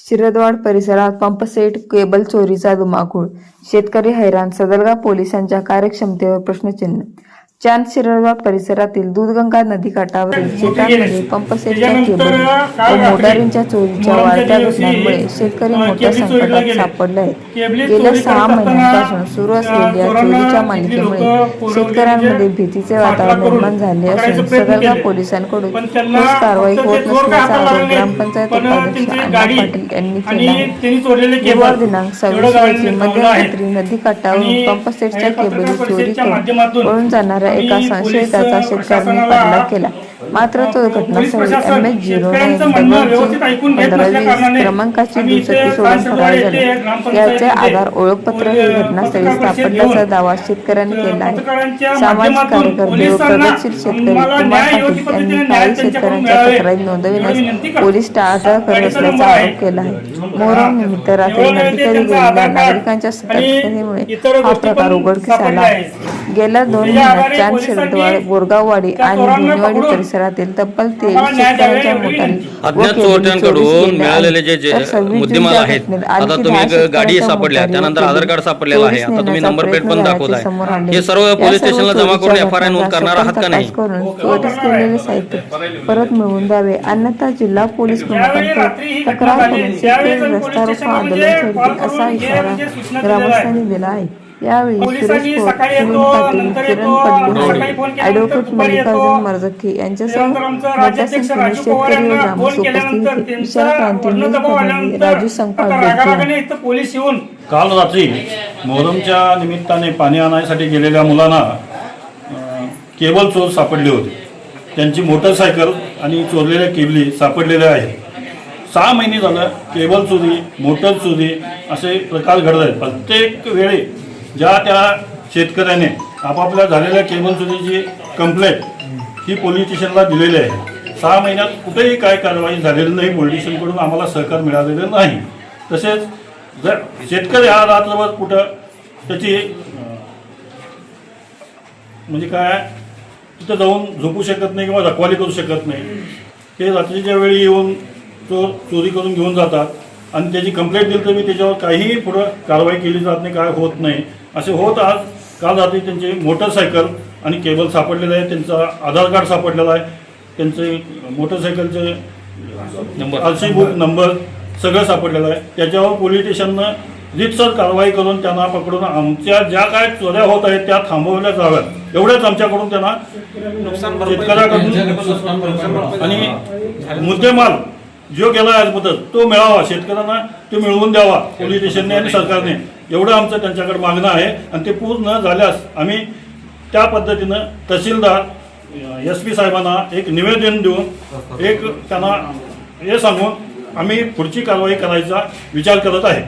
शिरदवाड परिसरात pump set cable चोरीचा धुमाकूळ, शेतकरी हैराण, सदलगा पोलिसांच्या कार्यक्षमतेवर प्रश्नचिन्ह. चांद शिरदवाड परिसरातील दूधगंगा नदीकाठावरील शेतांमध्ये पंपसेटच्या केबल व मोटारींच्या चोरीच्या वाढत्या घटनांमुळे शेतकरी मोठ्या संकटात सापडले आहेत. गेल्या 6 महिन्यांपासून सुरू असलेल्या चोरीच्या मालिकेमुळे शेतकऱ्यांमध्ये भीतीचे वातावरण निर्माण झाले असून सदलगा पोलिसांकडून ठोस कारवाई होत नसल्याचा आरोप ग्रामपंचायत उपाध्यक्ष अण्णा पाटील यांनी केला आहे. गुरुवार दिनांक 26 रोजी मध्यरात्री नदीकाठावरून पंपसेटच्या केबली चोरी करून पळून जाणाऱ्या एका संशयिताचा शेतकऱ्यांनी पाठलाग केला. मात्र तो घटनास्थळी MS-09-1520 क्रमांकाची दुचाकी सोडून फरार झाले. याचे आधार ओळखपत्र हे घटनास्थळी सापडल्याचा दावा शेतकऱ्यांनी केला आहे. सामाजिक कार्यकर्ते व प्रगतशील शेतकरी कुमार पाटील यांनी काही शेतकऱ्यांच्या तक्रारी नोंदविण्यास पोलीस टाळाटाळ करत असल्याचा आरोप केला आहे. मोहरम निमित्त रात्री नदीकडे गेलेल्या नागरिकांच्या सतर्कतेमुळे हा प्रकार उघडकीस आला आहे. गेल्या 2 महिन्यात चांद शिरदवाड, बोरगाववाडी आणि भुईवाडी परिसरातील तब्बल 23 शेतकऱ्यांच्या मोटारी अज्ञात चोरट्यांकडून मिळालेले जे मुद्देमाल आहेत, आता तुम्ही गाडी सापडल्या, त्यानंतर आधार कार्ड सापडलेलं आहे, आता तुम्ही नंबर प्लेट पण दाखवताय, हे सर्व पोलीस स्टेशनला जमा करून FIR नोंद करणार आहात का नाही? चोरीस केलेले साहित्य परत मिळवून द्यावे, अन्यथा जिल्हा पोलीस प्रमुखांकडे तक्रार करून शेतकरी रस्ता रोको आंदोलन छेडतील असा इशारा ग्रामस्थांनी दिला आहे. यावेळी सुरेश खोत, सुनील पाटील, किरण पडली, ॲडव्होकेट मल्लिकार्जुन मरजक्के यांच्यासह मोठ्या संख्येने शेतकरी व ग्रामस्थ उपस्थित होते. विशाल क्रांती न्यूज प्रतिनिधी राजू संपाळ. काल रात्री मोहरमच्या निमित्ताने पाणी आणायसाठी गेलेल्या मुलांना केबल चोर सापडले होते. त्यांची मोटरसायकल आणि चोरलेल्या केबली सापडलेल्या आहेत. 6 महिने झालं केबल चोरी, मोटर चोरी असे प्रकार घडत आहेत. प्रत्येक वेळी ज्या त्या शेतकऱ्याने आपापल्या झालेल्या केबल चोरीची कंप्लेंट ही पोलीस स्टेशनला दिलेली आहे. 6 महिन्यात कुठेही काय कारवाई झालेली नाही. पोलीस स्टेशनकडून आम्हाला सहकार मिळालेलं नाही. तसेच जर शेतकरी हा रात्रभर कुठं त्याची म्हणजे काय तिथं जाऊन झोपू शकत नाही किंवा रखवाली करू शकत नाही. ते रात्रीच्या वेळी येऊन चोरी करून घेऊन जातात आणि त्याची कंप्लेंट दिली तर मी त्याच्यावर काहीही पुढं कारवाई केली जात नाही, काय होत नाही. असे होत आज काल रात्री त्यांची मोटरसायकल आणि केबल सापडलेलं आहे, त्यांचा आधार कार्ड सापडलेला आहे, त्यांचे मोटरसायकलचे RC बुक नंबर सगळं सापडलेलं आहे. त्याच्यावर पोलीस स्टेशननं रीतसर कारवाई करून त्यांना पकडून आमच्या ज्या काय चोऱ्या होत आहेत त्या थांबवल्या जाव्यात एवढ्याच आमच्याकडून त्यांना शेतकऱ्याकडून आणि मुद्देमाल जो गेला आज मुदत तो मिळावा, शेतकऱ्यांना तो मिळवून द्यावा पोलीस स्टेशनने आणि सरकारने, एवढं आमचं त्यांच्याकडे मागणं आहे. आणि ते पूर्ण झाल्यास आम्ही त्या पद्धतीनं तहसीलदार SP साहेबांना एक निवेदन देऊन एक त्यांना हे सांगून आम्ही पुढची कारवाई करायचा विचार करत आहे.